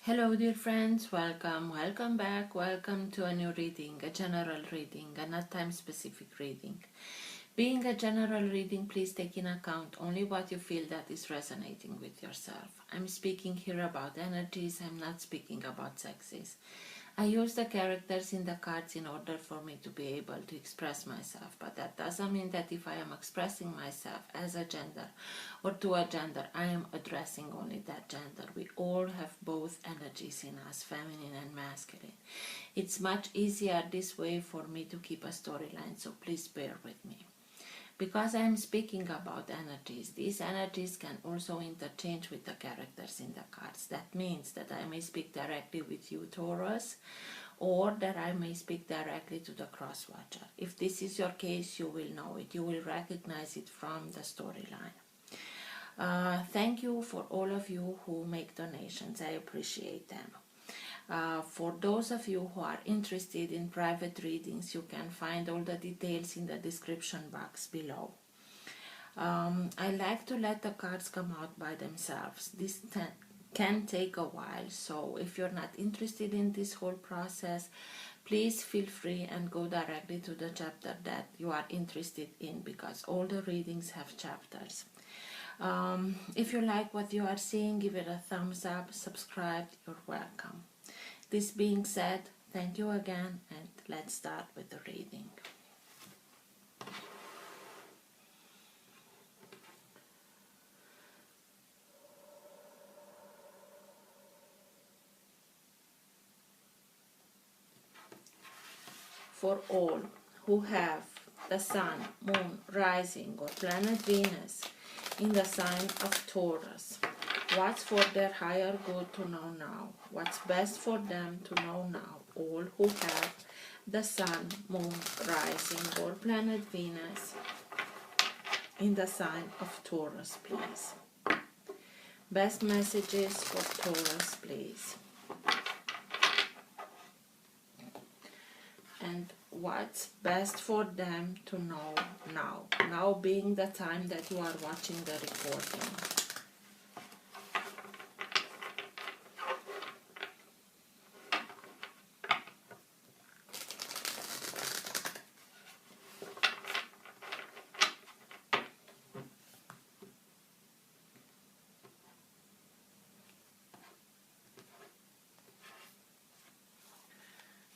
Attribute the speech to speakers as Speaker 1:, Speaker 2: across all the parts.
Speaker 1: Hello dear friends, welcome back, welcome to a new reading, a general reading, a not time specific reading. Being a general reading, please take in account only what you feel that is resonating with yourself. I'm speaking here about energies, I'm not speaking about sexes. I use the characters in the cards in order for me to be able to express myself, but that doesn't mean that if I am expressing myself as a gender or to a gender, I am addressing only that gender. We all have both energies in us, feminine and masculine. It's much easier this way for me to keep a storyline, so please bear with me. Because I am speaking about energies, these energies can also interchange with the characters in the cards. That means that I may speak directly with you, Taurus, or that I may speak directly to the cross watcher. If this is your case, you will know it. You will recognize it from the storyline. Thank you for all of you who make donations. I appreciate them. For those of you who are interested in private readings, you can find all the details in the description box below. I like to let the cards come out by themselves. This can take a while, so if you're not interested in this whole process, please feel free and go directly to the chapter that you are interested in, because all the readings have chapters. If you like what you are seeing, give it a thumbs up, subscribe, you're welcome. This being said, thank you again, and let's start with the reading. For all who have the Sun, Moon, Rising, or planet Venus in the sign of Taurus, what's for their higher good to know now? What's best for them to know now? All who have the Sun, Moon, Rising, or planet Venus in the sign of Taurus, please. Best messages for Taurus, please. And what's best for them to know now? Now being the time that you are watching the recording.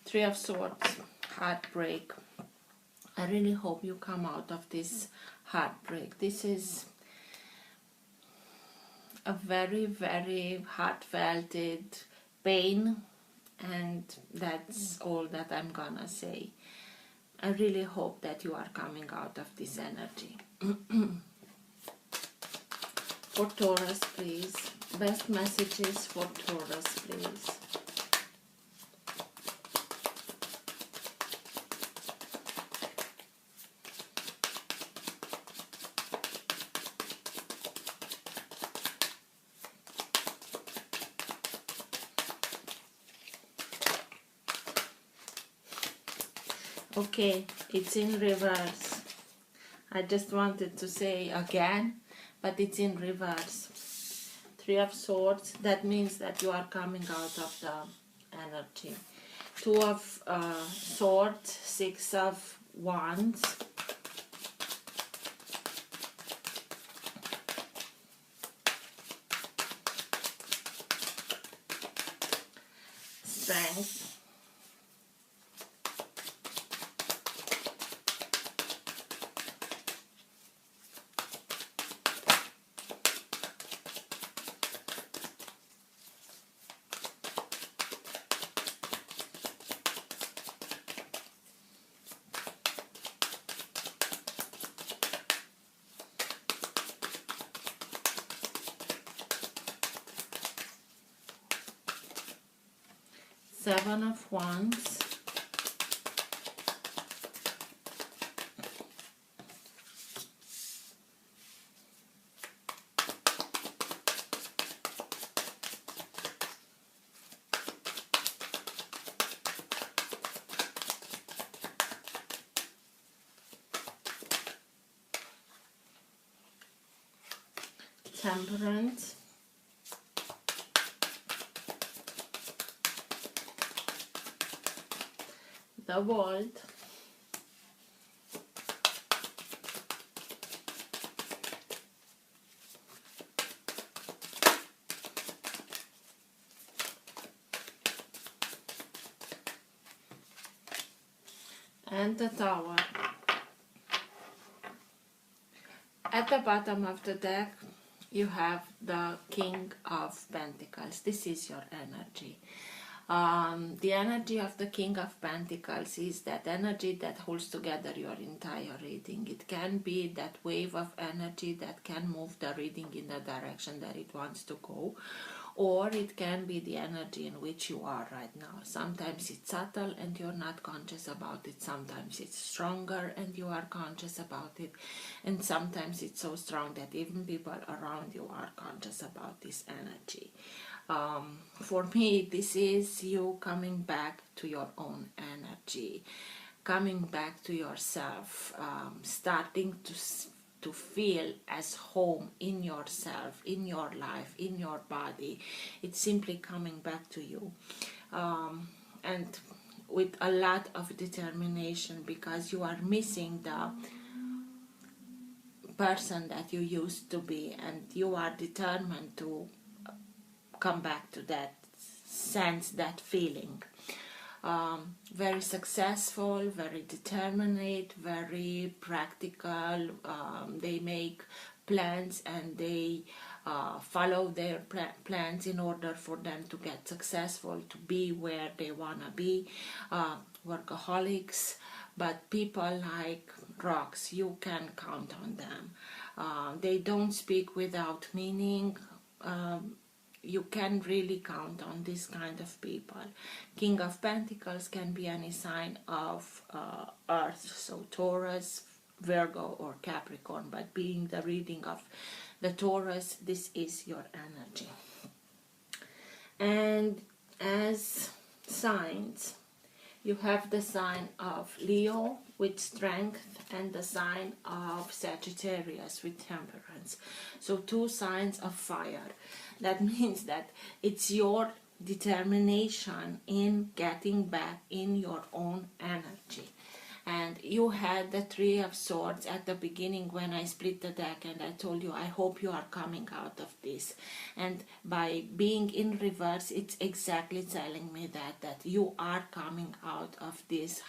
Speaker 1: Three of Swords, heartbreak. I really hope you come out of this heartbreak. This is a very, very heartfelt pain, and that's all that I'm gonna say. I really hope that you are coming out of this energy. For Taurus, please. Best messages for Taurus, please. Okay, it's in reverse. I just wanted to say again, but it's in reverse. Three of Swords, that means that you are coming out of the energy. Two of Swords, Six of Wands. Strength. Seven of Wands. Temperance. the World, and the Tower. At the bottom of the deck, you have the King of Pentacles. This is your energy. The energy of the King of Pentacles is that energy that holds together your entire reading. It can be that wave of energy that can move the reading in the direction that it wants to go, or it can be the energy in which you are right now. Sometimes it's subtle and you're not conscious about it. Sometimes it's stronger and you are conscious about it. And sometimes it's so strong that even people around you are conscious about this energy. For me, this is you coming back to your own energy, coming back to yourself, starting to feel as home in yourself, in your life, in your body. It's simply coming back to you, and with a lot of determination, because you are missing the person that you used to be, and you are determined to come back to that sense, that feeling. Very successful, very determined, very practical. They make plans and they follow their plans in order for them to get successful, to be where they want to be. Workaholics, but people like rocks, you can count on them. They don't speak without meaning. You can really count on this kind of people. King of Pentacles can be any sign of Earth, so Taurus, Virgo, or Capricorn, but being the reading of the Taurus, this is your energy. And as signs, you have the sign of Leo with strength and the sign of Sagittarius with temperance. So 2 signs of fire. That means that it's your determination in getting back in your own energy. And you had the 3 of Swords at the beginning when I split the deck, and I told you, I hope you are coming out of this. And by being in reverse, it's exactly telling me that you are coming out of this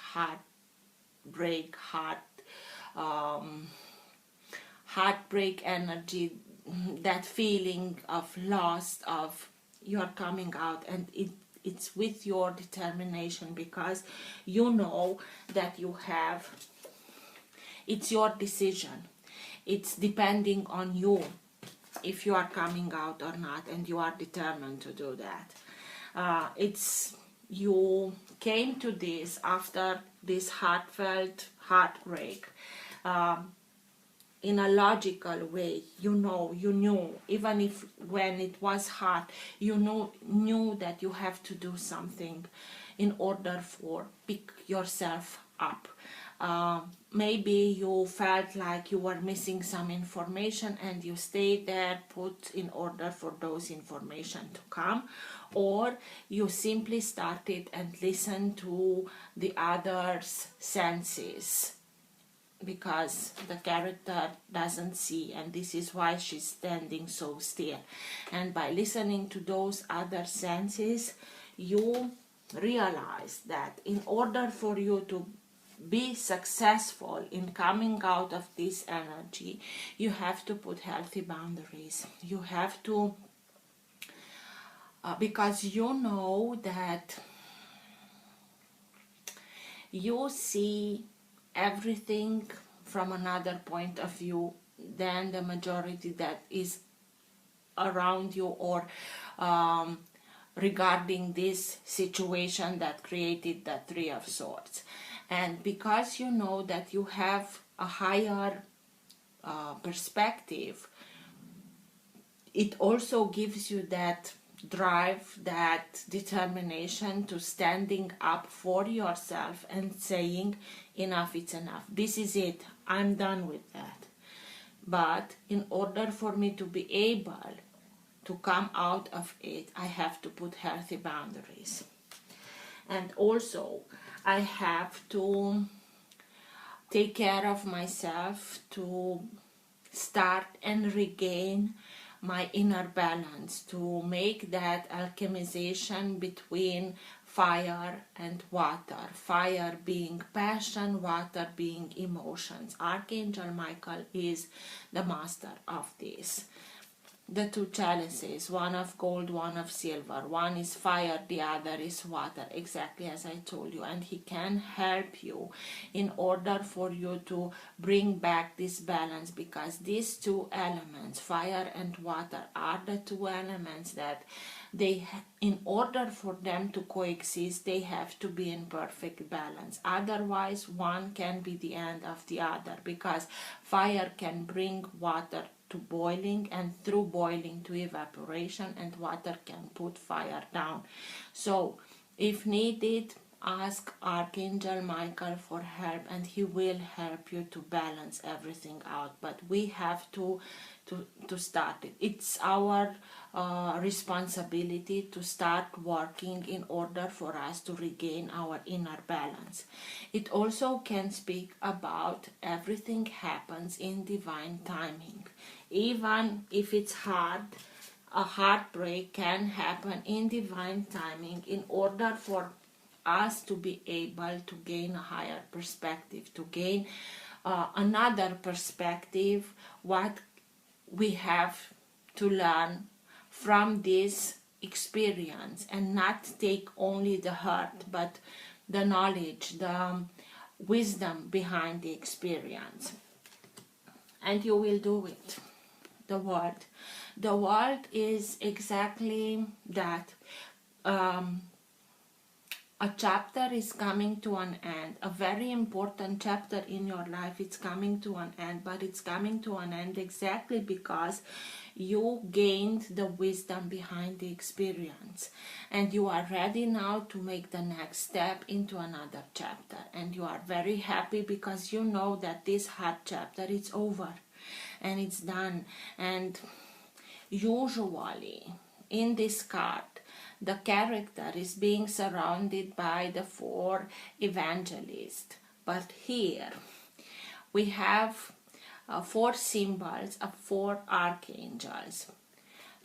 Speaker 1: heartbreak energy, that feeling of loss, of you're coming out, and it's with your determination, because you know that you have, it's your decision. It's depending on you if you are coming out or not, and you are determined to do that. You came to this after this heartfelt heartbreak, in a logical way. You knew, even if when it was hard, you knew that you have to do something in order for pick yourself up. Maybe you felt like you were missing some information and you stayed there put in order for those information to come, or you simply started and listened to the other's senses, because the character doesn't see, and this is why she's standing so still. And by listening to those other senses, you realize that in order for you to be successful in coming out of this energy, you have to put healthy boundaries. You have to, because you know that you see everything from another point of view than the majority that is around you, or regarding this situation that created the 3 of Swords. And because you know that you have a higher perspective, it also gives you that drive, that determination to standing up for yourself and saying, enough, it's enough. This is it. I'm done with that. But in order for me to be able to come out of it, I have to put healthy boundaries. And also, I have to take care of myself, to start and regain my inner balance, to make that alchemization between fire and water, fire being passion, water being emotions. Archangel Michael is the master of this. The two chalices, one of gold, one of silver, one is fire, the other is water, exactly as I told you, and he can help you in order for you to bring back this balance, because these two elements, fire and water, are the two elements that in order for them to coexist, they have to be in perfect balance. Otherwise, one can be the end of the other, because fire can bring water to boiling, and through boiling to evaporation, and water can put fire down. So if needed, ask Archangel Michael for help, and he will help you to balance everything out. But we have to start it. It's our responsibility to start working in order for us to regain our inner balance. It also can speak about everything happens in divine timing. Even if it's hard, a heartbreak can happen in divine timing in order for us to be able to gain a higher perspective, to gain another perspective, what we have to learn from this experience, and not take only the hurt, but the knowledge, the wisdom behind the experience. And you will do it. The world is exactly that. A chapter is coming to an end, a very important chapter in your life. It's coming to an end, but it's coming to an end exactly because you gained the wisdom behind the experience, and you are ready now to make the next step into another chapter. And you are very happy because you know that this hard chapter is over and it's done. And usually in this card, the character is being surrounded by the 4 evangelists, but here we have 4 symbols of 4 archangels.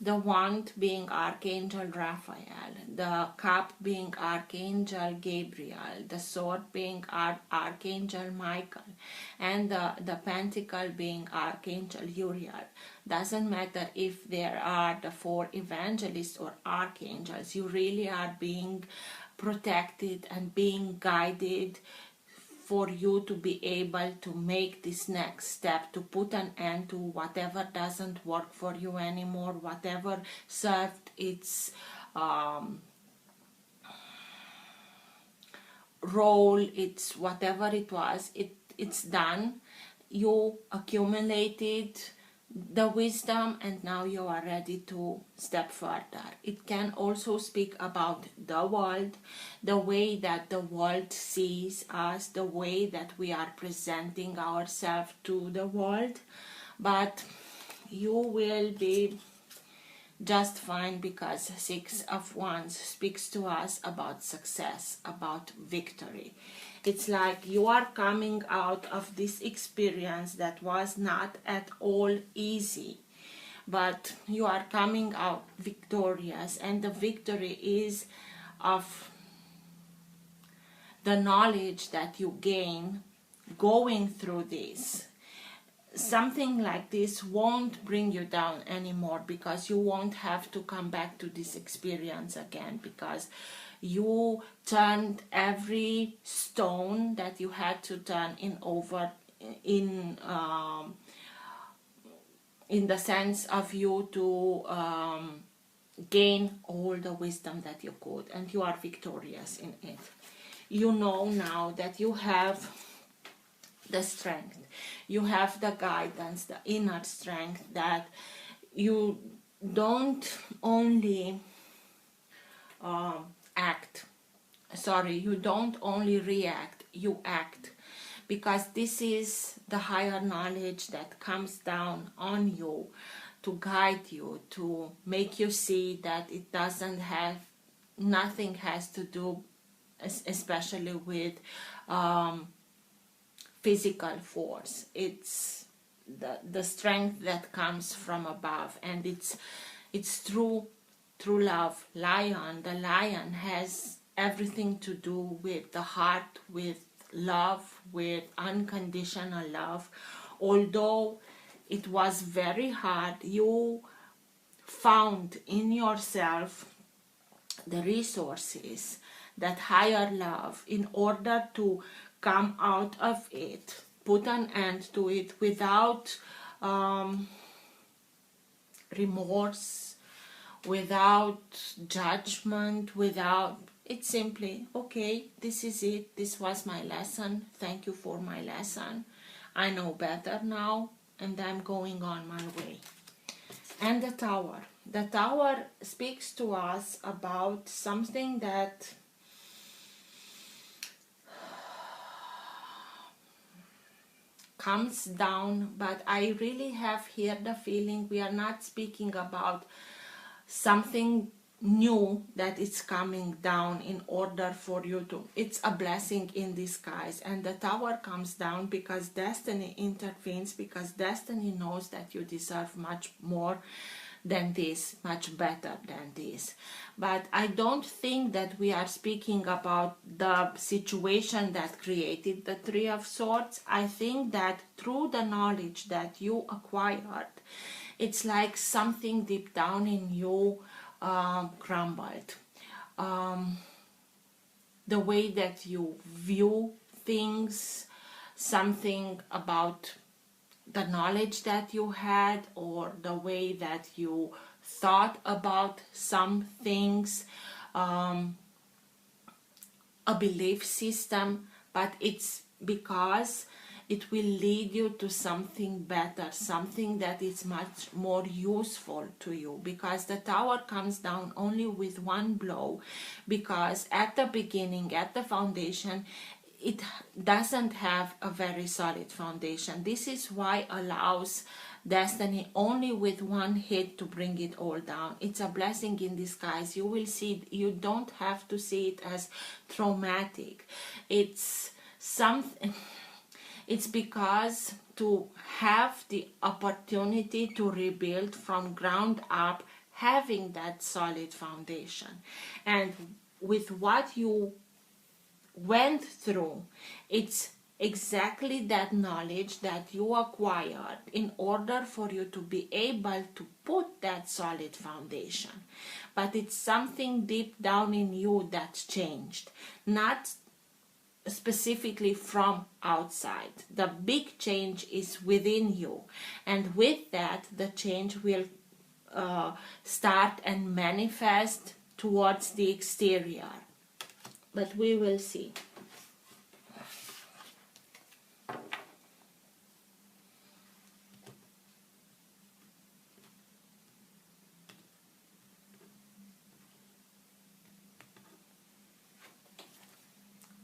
Speaker 1: The wand being Archangel Raphael, the cup being Archangel Gabriel, the sword being Archangel Michael, and the pentacle being Archangel Uriel. Doesn't matter if there are the 4 evangelists or archangels, you really are being protected and being guided for you to be able to make this next step, to put an end to whatever doesn't work for you anymore, whatever served its role, it's whatever it was, it's done. You accumulated the wisdom, and now you are ready to step further. It can also speak about the world, the way that the world sees us, the way that we are presenting ourselves to the world, but you will be just fine, because 6 of Wands speaks to us about success, about victory. It's like you are coming out of this experience that was not at all easy, but you are coming out victorious, and the victory is of the knowledge that you gain going through this. Something like this won't bring you down anymore, because you won't have to come back to this experience again, because you turned every stone that you had to turn in the sense of you to gain all the wisdom that you could, and you are victorious in it. You know now that you have the strength, you have the guidance, the inner strength, that you don't only you don't only react, you act, because this is the higher knowledge that comes down on you to guide you, to make you see that it doesn't have, nothing has to do especially with physical force. It's the strength that comes from above, and it's through love. The lion has everything to do with the heart, with love, with unconditional love. Although it was very hard, you found in yourself the resources, that higher love, in order to come out of it, put an end to it without remorse, without judgment, without, it's simply, okay, this is it, this was my lesson, thank you for my lesson, I know better now, and I'm going on my way. And the tower speaks to us about something that comes down, but I really have here the feeling we are not speaking about something new that is coming down in order for you to, it's a blessing in disguise. And the tower comes down because destiny intervenes, because destiny knows that you deserve much more than this, much better than this. But I don't think that we are speaking about the situation that created the Three of Swords. I think that through the knowledge that you acquired, it's like something deep down in you crumbled. The way that you view things, something about the knowledge that you had, or the way that you thought about some things, a belief system, but it's because it will lead you to something better, something that is much more useful to you, because the tower comes down only with one blow, because at the beginning, at the foundation, it doesn't have a very solid foundation. This is why allows destiny only with one hit to bring it all down. It's a blessing in disguise. You will see, you don't have to see it as traumatic. It's something, it's because to have the opportunity to rebuild from ground up, having that solid foundation, and with what you went through, it's exactly that knowledge that you acquired in order for you to be able to put that solid foundation. But it's something deep down in you that's changed, not specifically from outside. The big change is within you, and with that the change will start and manifest towards the exterior. But we will see.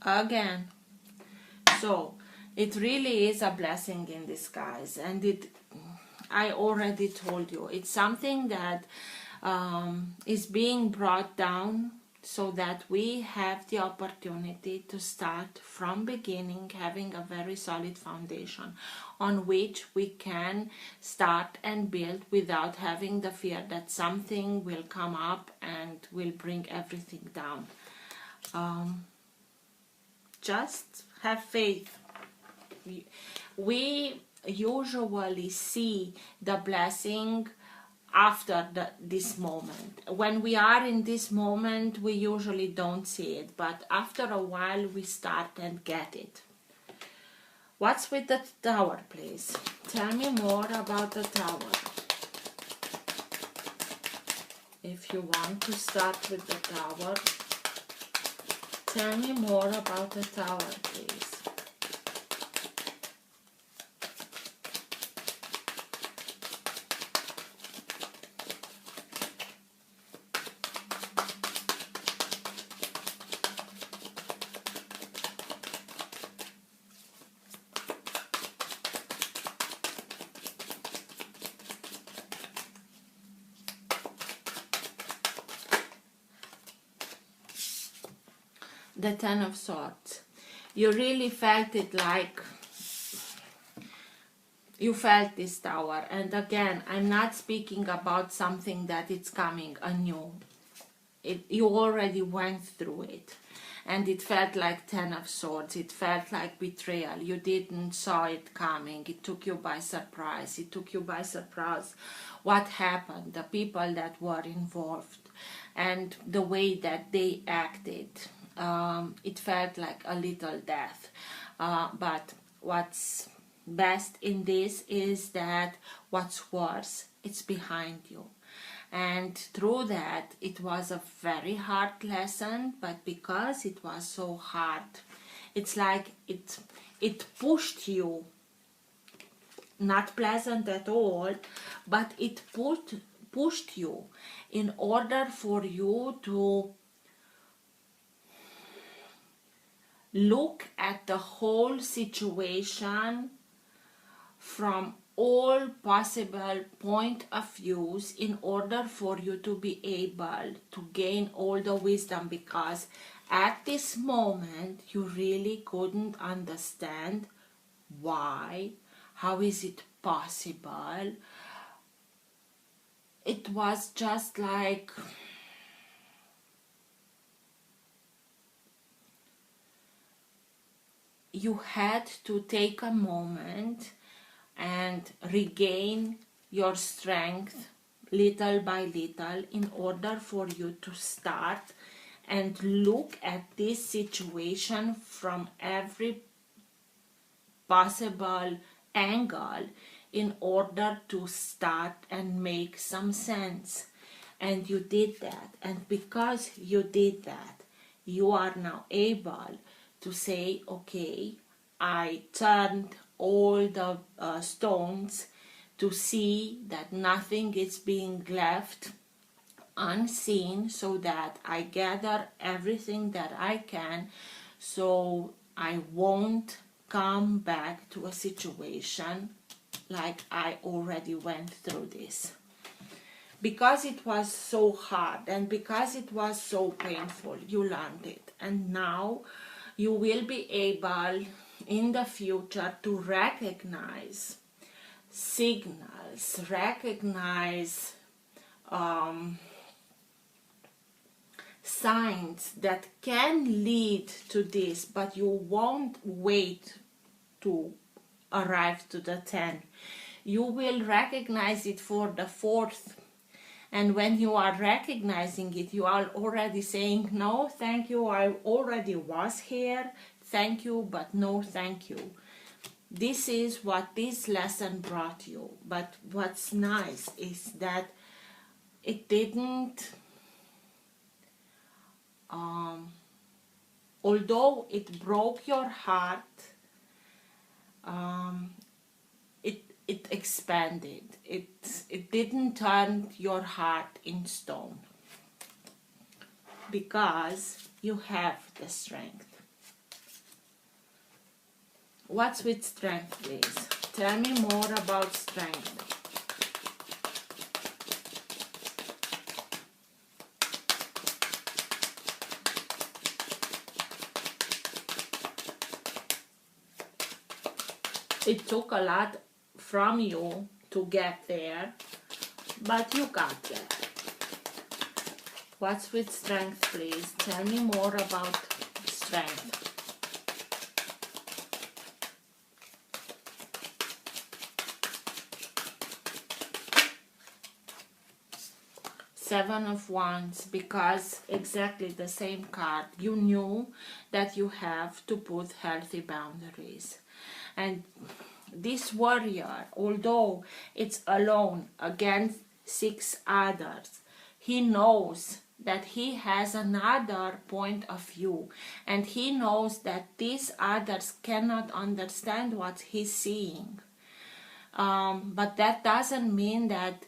Speaker 1: Again, so it really is a blessing in disguise, and I already told you, it's something that is being brought down, so that we have the opportunity to start from beginning, having a very solid foundation on which we can start and build without having the fear that something will come up and will bring everything down. Just have faith. We usually see the blessing after this moment. When we are in this moment, we usually don't see it, but after a while we start and get it. What's with the tower, please? Tell me more about the tower. If you want to start with the tower, tell me more about the tower, please. the Ten of Swords. You really felt it, like you felt this Tower. And again, I'm not speaking about something that it's coming anew. You already went through it. And it felt like Ten of Swords. It felt like betrayal. You didn't saw it coming. It took you by surprise. It took you by surprise what happened, the people that were involved, and the way that they acted. It felt like a little death. But what's best in this is that what's worse, it's behind you. And through that, it was a very hard lesson, but because it was so hard, it's like it pushed you, not pleasant at all, but it pushed you in order for you to look at the whole situation from all possible point of views, in order for you to be able to gain all the wisdom, because at this moment you really couldn't understand why, how is it possible. It was just like you had to take a moment and regain your strength little by little, in order for you to start and look at this situation from every possible angle, in order to start and make some sense. And you did that, and because you did that, you are now able to say, okay, I turned all the stones to see that nothing is being left unseen, so that I gather everything that I can, so I won't come back to a situation like I already went through this. Because it was so hard and because it was so painful, you learned it. And now you will be able in the future to recognize signals, recognize signs that can lead to this, but you won't wait to arrive to the 10. You will recognize it for the 4th. And when you are recognizing it, you are already saying, no, thank you, I already was here. Thank you, but no thank you. This is what this lesson brought you. But what's nice is that it didn't, although it broke your heart, it expanded. It didn't turn your heart in stone, because you have the strength. What's with strength, please? Tell me more about strength. It took a lot from you to get there, but you got there. What's with strength, please? Tell me more about strength. Seven of Wands, because exactly the same card. You knew that you have to put healthy boundaries. And this warrior, although it's alone against 6 others, he knows that he has another point of view, and he knows that these others cannot understand what he's seeing. But that doesn't mean that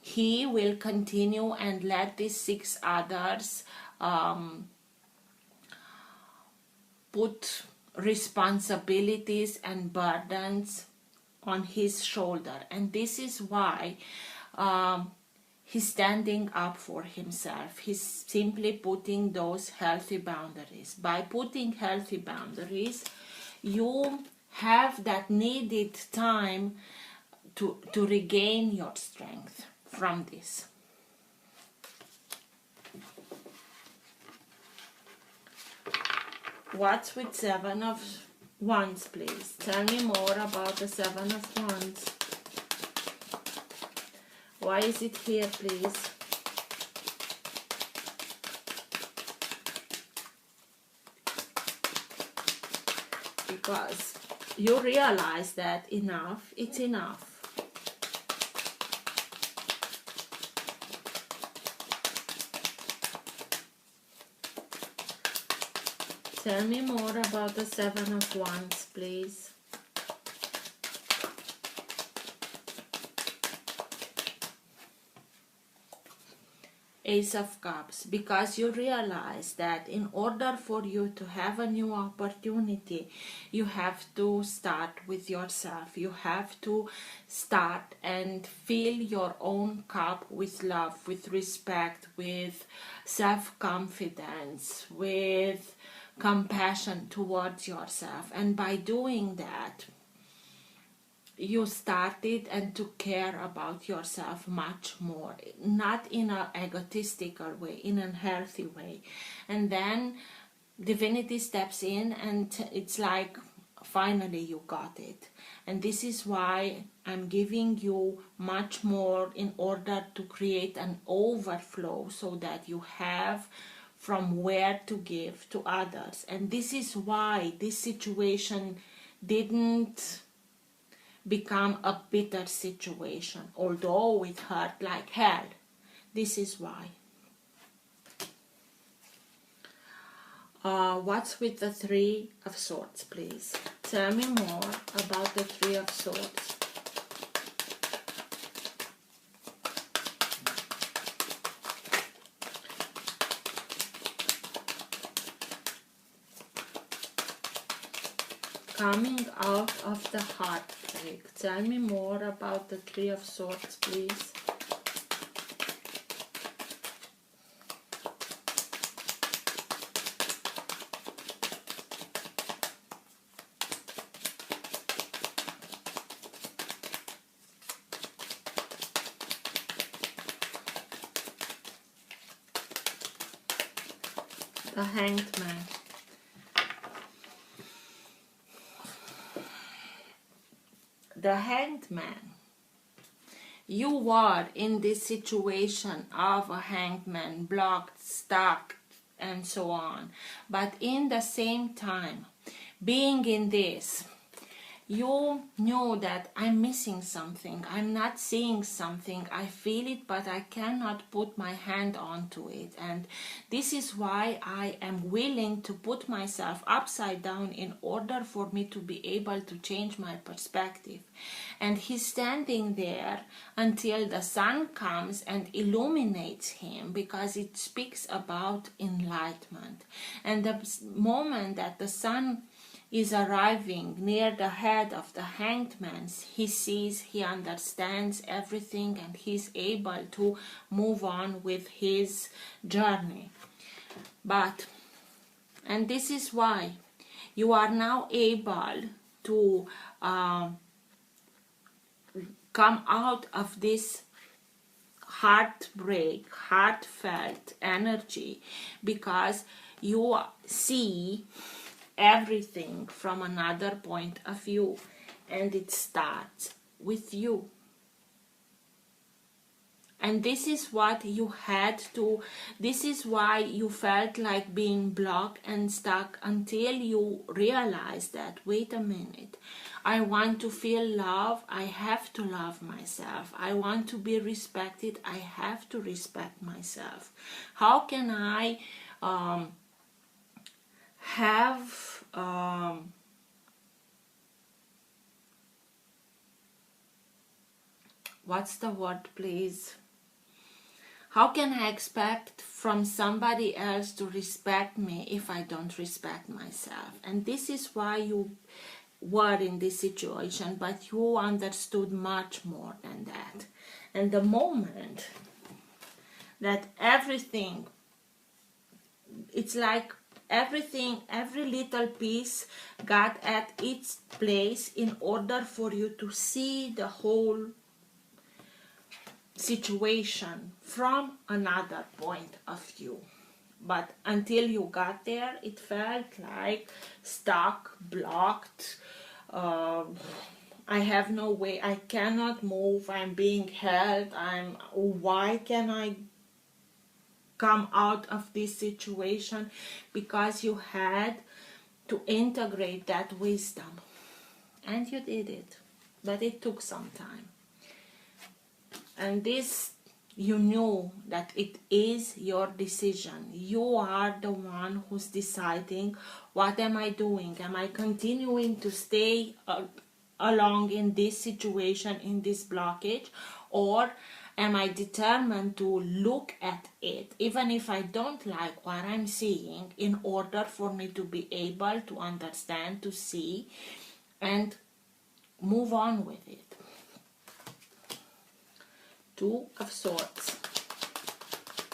Speaker 1: he will continue and let these 6 others put responsibilities and burdens on his shoulder. And this is why he's standing up for himself. He's simply putting those healthy boundaries. By putting healthy boundaries, you have that needed time to regain your strength from this. What's with Seven of Wands, please? Tell me more about the Seven of Wands. Why is it here, please? Because you realize that enough, it's enough. Tell me more about the Seven of Wands, please. Ace of Cups, because you realize that in order for you to have a new opportunity, you have to start with yourself. You have to start and fill your own cup with love, with respect, with self-confidence, with compassion towards yourself. And by doing that, you started and to care about yourself much more, not in an egotistical way, in a healthy way. And then divinity steps in and it's like, finally you got it. And this is why I'm giving you much more in order to create an overflow so that you have from where to give to others. And this is why this situation didn't become a bitter situation, although it hurt like hell. This is why. What's with the Three of Swords, please? Tell me more about the Three of Swords. Coming out of the heartbreak. Tell me more about the Three of Swords, please. The Hanged Man. The Hanged Man. You are in this situation of a hanged man, blocked, stuck, and so on. But in the same time, being in this, you knew that I'm missing something, I'm not seeing something, I feel it, but I cannot put my hand onto it. And this is why I am willing to put myself upside down in order for me to be able to change my perspective. And he's standing there until the sun comes and illuminates him, because it speaks about enlightenment. And the moment that the sun is arriving near the head of the hanged man, he sees, he understands everything, and he's able to move on with his journey. But, and this is why you are now able to come out of this heartbreak, heartfelt energy, because you see everything from another point of view, and it starts with you. And this is what you had to, this is why you felt like being blocked and stuck, until you realized that, wait a minute, I want to feel love, I have to love myself. I want to be respected, I have to respect myself. How can I have what's the word, please? How can I expect from somebody else to respect me if I don't respect myself? And this is why you were in this situation, but you understood much more than that. And the moment that everything, it's like everything, every little piece got at its place in order for you to see the whole situation from another point of view. But until you got there, it felt like stuck, blocked. I have no way, I cannot move, I'm being held, why can I come out of this situation? Because you had to integrate that wisdom, and you did it, but it took some time. And this, you knew that it is your decision. You are the one who's deciding, what am I doing? Am I continuing to stay along in this situation, in this blockage, or am I determined to look at it, even if I don't like what I'm seeing, in order for me to be able to understand, to see, and move on with it? Two of Swords.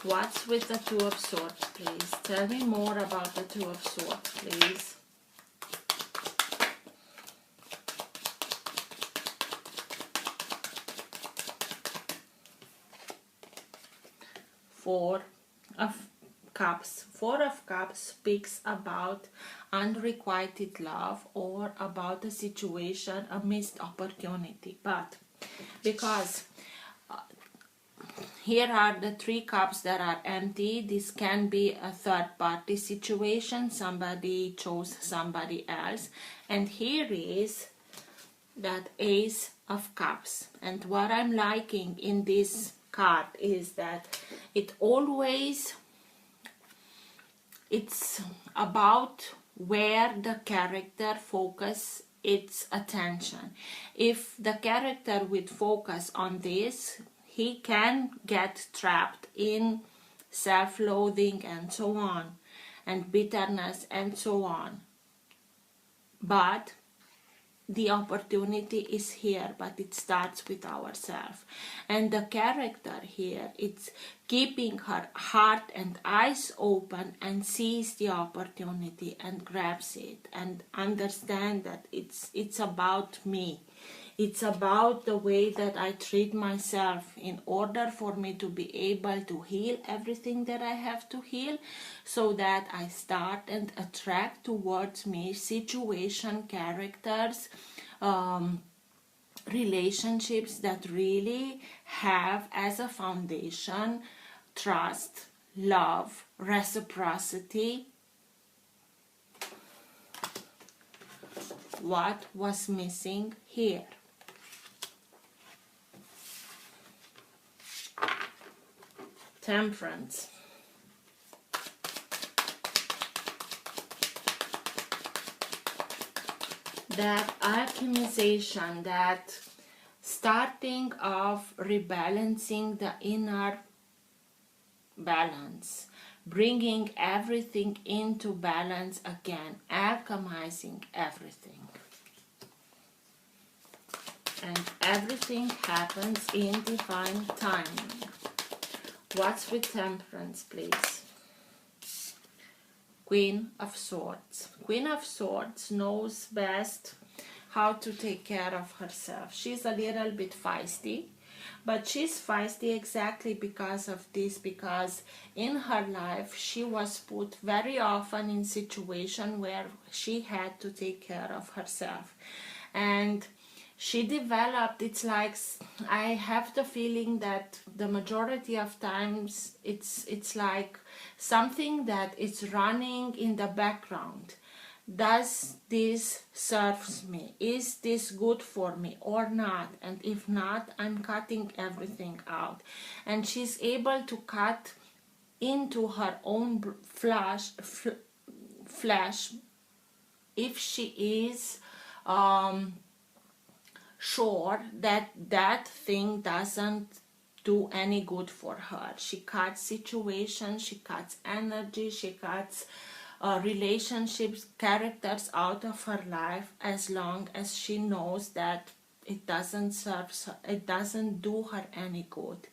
Speaker 1: What's with the Two of Swords, please? Tell me more about the Two of Swords, please. Four of Cups. Four of Cups speaks about unrequited love, or about a situation, a missed opportunity. But because here are the three cups that are empty, this can be a third party situation. Somebody chose somebody else. And here is that Ace of Cups. And what I'm liking in this card is that it's about where the character focus its attention. If the character would focus on this, he can get trapped in self-loathing and so on, and bitterness and so on. But the opportunity is here, but it starts with ourselves. And the character here, it's keeping her heart and eyes open and sees the opportunity and grabs it and understand that it's about me. It's about the way that I treat myself in order for me to be able to heal everything that I have to heal, so that I start and attract towards me situation, characters, relationships that really have as a foundation trust, love, reciprocity. What was missing here? Temperance. That alchemization, that starting of rebalancing the inner balance, bringing everything into balance again, alchemizing everything. And everything happens in divine timing. What's with Temperance, please? Queen of Swords. Queen of Swords knows best how to take care of herself. She's a little bit feisty, but she's feisty exactly because of this, because in her life she was put very often in situations where she had to take care of herself. And she developed, it's like, I have the feeling that the majority of times it's like something that is running in the background. Does this serves me? Is this good for me or not? And if not, I'm cutting everything out. And she's able to cut into her own flesh if she is sure that that thing doesn't do any good for her. She cuts situations, she cuts energy, she cuts relationships, characters out of her life, as long as she knows that it doesn't serve her, it doesn't do her any good.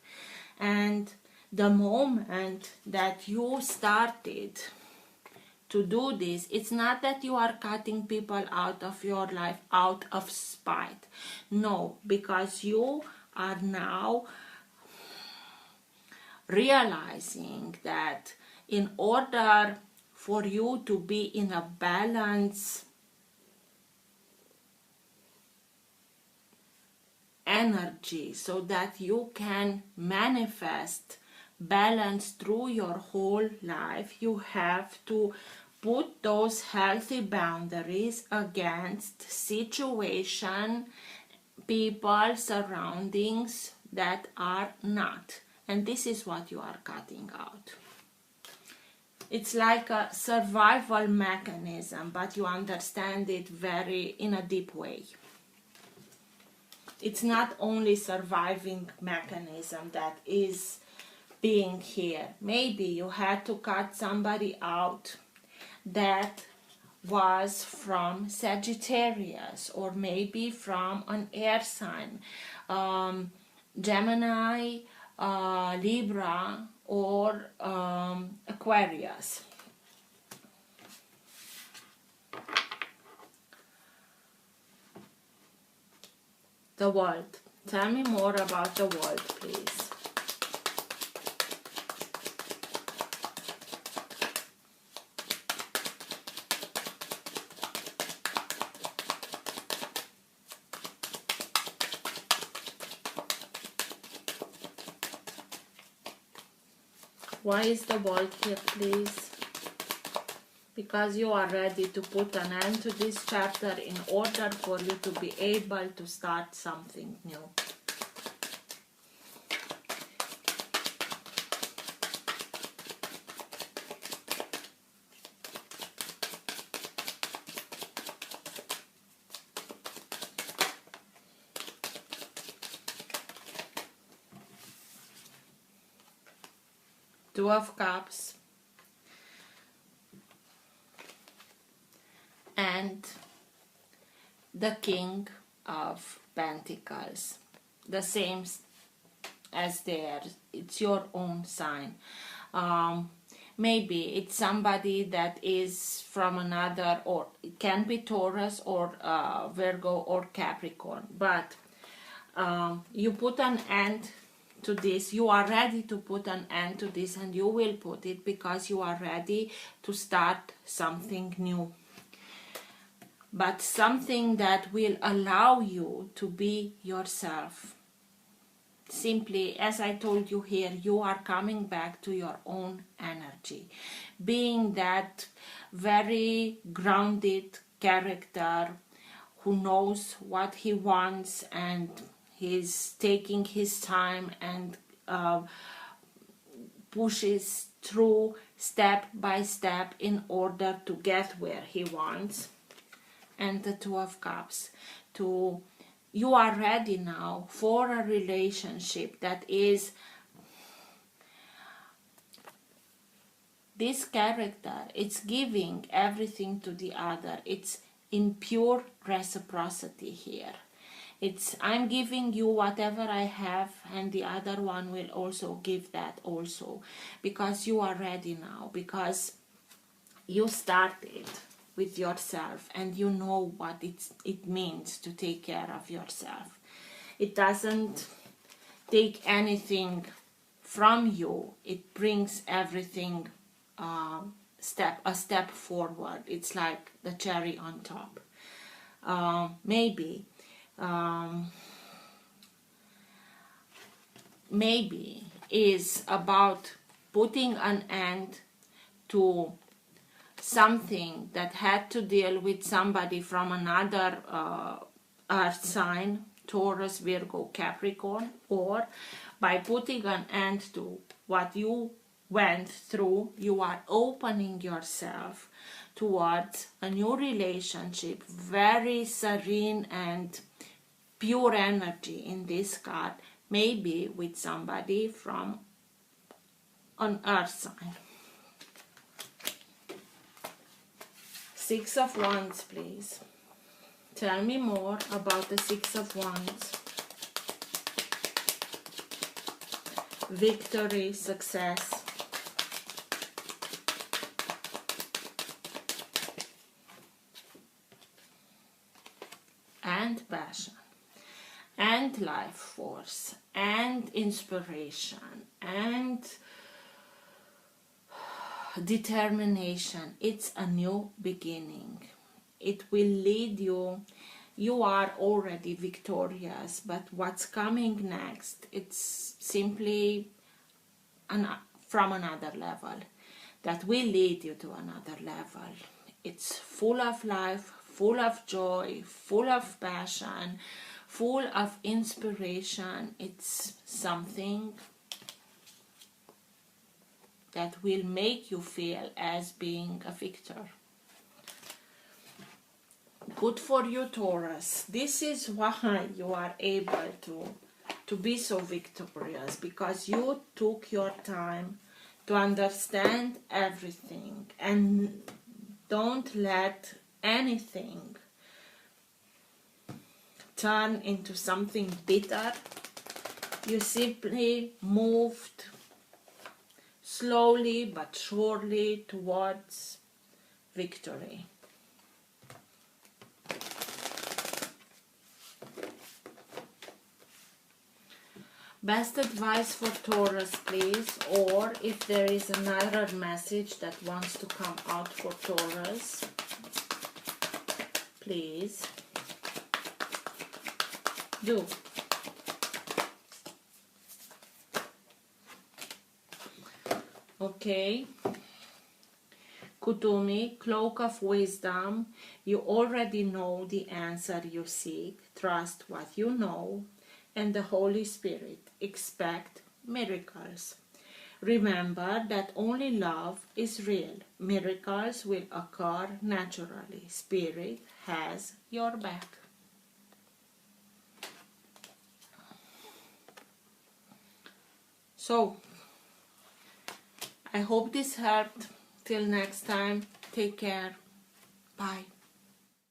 Speaker 1: And the moment that you started to do this, it's not that you are cutting people out of your life out of spite. No, because you are now realizing that in order for you to be in a balance energy, so that you can manifest balance through your whole life, you have to put those healthy boundaries against situation, people, surroundings that are not. And this is what you are cutting out. It's like a survival mechanism, but you understand it very in a deep way. It's not only surviving mechanism that is being here. Maybe you had to cut somebody out that was from Sagittarius, or maybe from an air sign, Gemini, Libra, or Aquarius. The world. Tell me more about the world, please. Why is the world here, please? Because you are ready to put an end to this chapter in order for you to be able to start something new. Two of Cups and the King of Pentacles, the same as theirs. It's your own sign. Maybe it's somebody that is from another, or it can be Taurus or Virgo or Capricorn, but you put an end to this. You are ready to put an end to this, and you will put it because you are ready to start something new, but something that will allow you to be yourself. Simply, as I told you here, you are coming back to your own energy, being that very grounded character who knows what he wants, and he's taking his time and pushes through step by step in order to get where he wants. And the Two of Cups. You are ready now for a relationship that is this character. It's giving everything to the other. It's in pure reciprocity here. It's I'm giving you whatever I have, and the other one will also give that also, because you are ready now, because you started with yourself and you know what it means to take care of yourself. It doesn't take anything from you. It brings everything a step forward. It's like the cherry on top. Maybe is about putting an end to something that had to deal with somebody from another earth sign, Taurus, Virgo, Capricorn, or by putting an end to what you went through, you are opening yourself towards a new relationship, very serene and pure energy in this card, maybe with somebody from an earth sign. Six of Wands, please. Tell me more about the Six of Wands. victory, success, and passion, and life force, and inspiration, and determination. It's a new beginning. It will lead you. You are already victorious, but what's coming next, it's simply from another level that will lead you to another level. It's full of life, full of joy, full of passion, full of inspiration. It's something that will make you feel as being a victor. Good for you, Taurus. This is why you are able to be so victorious, because you took your time to understand everything and don't let anything turn into something bitter. You simply moved slowly but surely towards victory. Best advice for Taurus, please, or if there is another message that wants to come out for Taurus, please do. Okay. Kutumi, cloak of wisdom. You already know the answer you seek. Trust what you know. And the Holy Spirit. Expect miracles. Remember that only love is real. Miracles will occur naturally. Spirit has your back. So, I hope this helped. Till next time, take care. Bye.